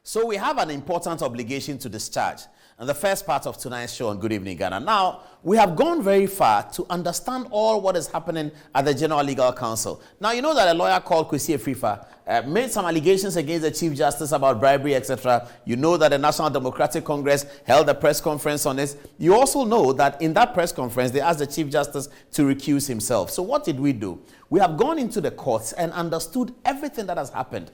So we have an important obligation to discharge. And the first part of tonight's show on Good Evening Ghana. Now, we have gone very far to understand all what is happening at the General Legal Council. Now, you know that a lawyer called Kwesi Afrifa made some allegations against the Chief Justice about bribery, etc. You know that the National Democratic Congress held a press conference on this. You also know that in that press conference, they asked the Chief Justice to recuse himself. So what did we do? We have gone into the courts and understood everything that has happened.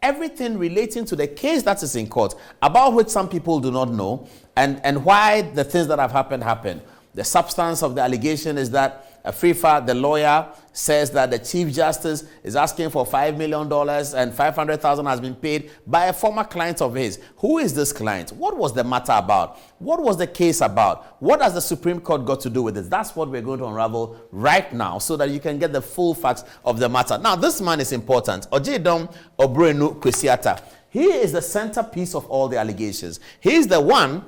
Everything relating to the case that is in court, about which some people do not know, and why the things that have happened. The substance of the allegation is that Afrifa, the lawyer, says that the Chief Justice is asking for $5 million and $500,000 has been paid by a former client of his. Who is this client? What was the matter about? What was the case about? What has the Supreme Court got to do with this? That's what we're going to unravel right now so that you can get the full facts of the matter. Now, this man is important. Adom-Otchere Kwesi Afrifa. He is the centerpiece of all the allegations. He is the one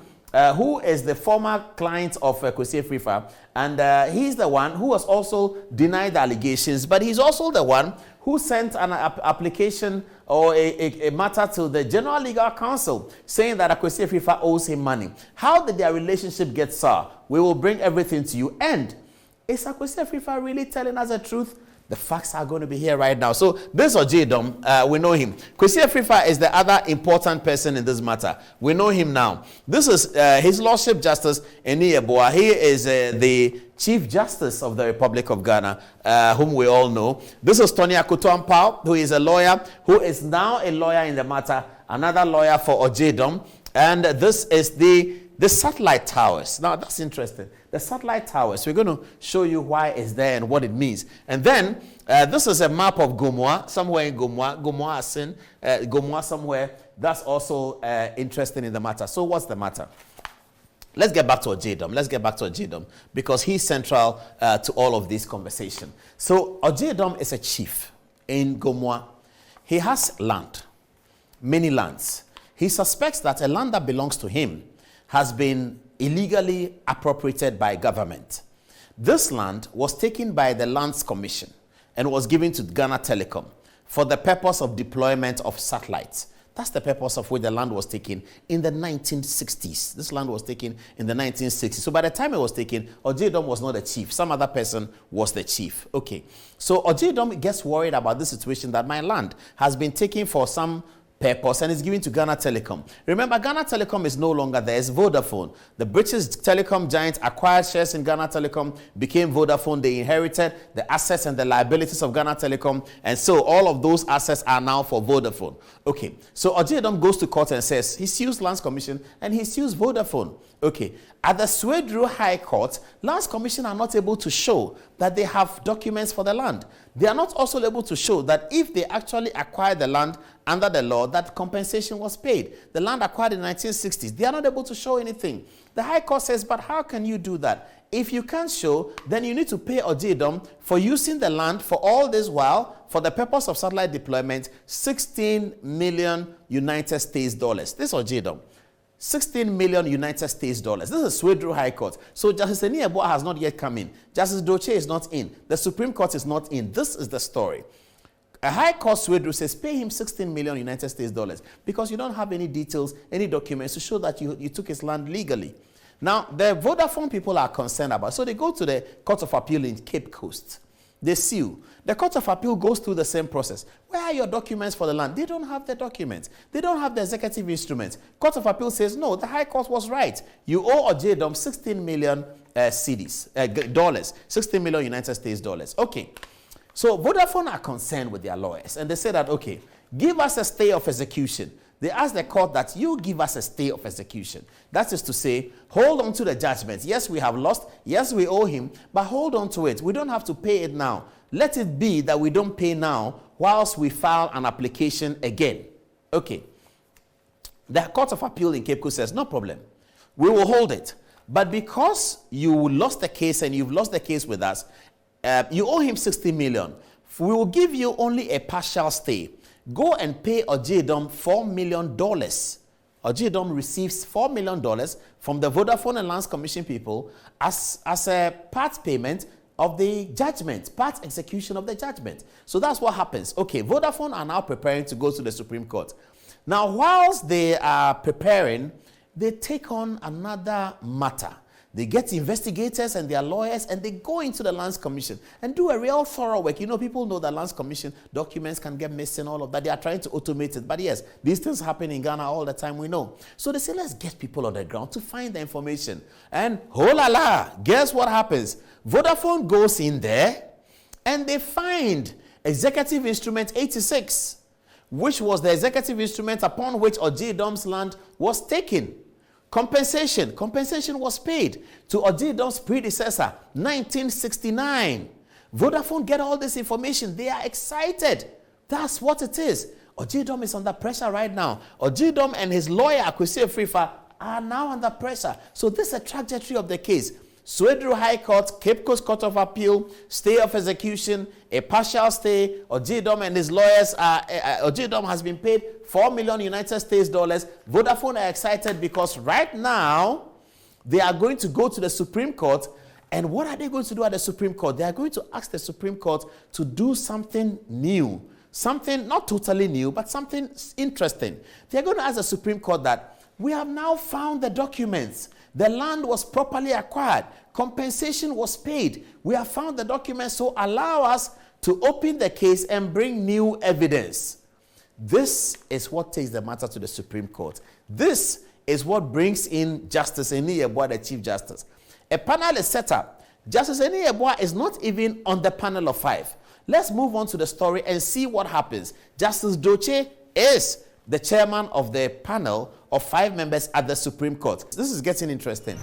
who is the former client of Kwesi Afrifa, and he's the one who has also denied the allegations, but he's also the one who sent an application or a matter to the General Legal Council saying that Kwesi Afrifa owes him money. How did their relationship get sour? We will bring everything to you. And is Kwesi Afrifa really telling us the truth? The facts are going to be here right now. So this Adom, we know him. Kwesi Afrifa is the other important person in this matter. We know him now. This is His Lordship Justice Eni Eboa. He is the Chief Justice of the Republic of Ghana, whom we all know. This is Tony Akutuampao, who is a lawyer, who is now a lawyer in the matter, another lawyer for Adom. And this is the satellite towers. Now, that's interesting. The satellite towers, we're going to show you why it's there and what it means. And then, this is a map of Gomoa, somewhere in Gomoa somewhere. That's also interesting in the matter. So what's the matter? Let's get back to Adom because he's central to all of this conversation. So Adom is a chief in Gomoa. He has land, many lands. He suspects that a land that belongs to him has been illegally appropriated by government. This land was taken by the Lands Commission and was given to Ghana Telecom for the purpose of deployment of satellites. That's the purpose of which the land was taken in the 1960s. This land was taken in the 1960s. So by the time it was taken, Adom was not the chief. Some other person was the chief. Okay. So Adom gets worried about this situation that my land has been taken for some purpose and is given to Ghana Telecom. Remember, Ghana Telecom is no longer there. It's Vodafone. The British telecom giant acquired shares in Ghana Telecom, became Vodafone. They inherited the assets and the liabilities of Ghana Telecom, and so all of those assets are now for Vodafone. Okay, so Adom goes to court and says he sues Lands Commission and he sues Vodafone. Okay, at the Swedru High Court, Lands Commission are not able to show that they have documents for the land. They are not also able to show that if they actually acquired the land under the law, that compensation was paid. The land acquired in the 1960s, they are not able to show anything. The High Court says, but how can you do that? If you can't show, then you need to pay Adom for using the land for all this while, for the purpose of satellite deployment, 16 million United States dollars. This is Adom. 16 million United States dollars. This is Swedru High Court. So Justice Eni Eboa has not yet come in. Justice Adom-Otchere is not in. The Supreme Court is not in. This is the story. A High Court Swedru says pay him 16 million United States dollars because you don't have any details, any documents to show that you took his land legally. Now, the Vodafone people are concerned about, so they go to the Court of Appeal in Cape Coast. They sue. The Court of Appeal goes through the same process. Where are your documents for the land? They don't have the documents. They don't have the executive instruments. Court of Appeal says, no, the High Court was right. You owe Adom 16 million dollars, 16 million United States dollars. Okay. So Vodafone are concerned with their lawyers, and they say that, okay, give us a stay of execution. They ask the court that you give us a stay of execution. That is to say, hold on to the judgment. Yes, we have lost. Yes, we owe him, but hold on to it. We don't have to pay it now. Let it be that we don't pay now whilst we file an application again. Okay. The Court of Appeal in Cape Coast says, no problem. We will hold it. But because you lost the case and you've lost the case with us, you owe him 60 million. We will give you only a partial stay. Go and pay Adom $4 million. Adom receives $4 million from the Vodafone and Lands Commission people as a part payment of the judgment, part execution of the judgment. So that's what happens. Okay, Vodafone are now preparing to go to the Supreme Court. Now, whilst they are preparing, they take on another matter. They get investigators and their lawyers, and they go into the Lands Commission and do a real thorough work. You know, people know that Lands Commission documents can get missing, all of that. They are trying to automate it. But yes, these things happen in Ghana all the time, we know. So they say, let's get people on the ground to find the information. And oh la la, guess what happens? Vodafone goes in there and they find Executive Instrument 86, which was the executive instrument upon which Adom-Otchere's land was taken. Compensation was paid to Adom-Otchere's predecessor, 1969. Vodafone get all this information. They are excited. That's what it is. Adom is under pressure right now. Adom and his lawyer, Kwesi Afrifa, are now under pressure. So this is a trajectory of the case. Swedru High Court, Cape Coast Court of Appeal, stay of execution, a partial stay. Adom and his lawyers, Adom has been paid 4 million United States dollars. Vodafone are excited because right now they are going to go to the Supreme Court. And what are they going to do at the Supreme Court? They are going to ask the Supreme Court to do something new. Something not totally new, but something interesting. They are going to ask the Supreme Court that we have now found the documents. The land was properly acquired. Compensation was paid. We have found the documents, so allow us to open the case and bring new evidence. This is what takes the matter to the Supreme Court. This is what brings in Justice Eni Yeboah, the Chief Justice. A panel is set up. Justice Eni Yeboah is not even on the panel of 5. Let's move on to the story and see what happens. Justice Doche is the chairman of the panel of 5 members at the Supreme Court. This is getting interesting.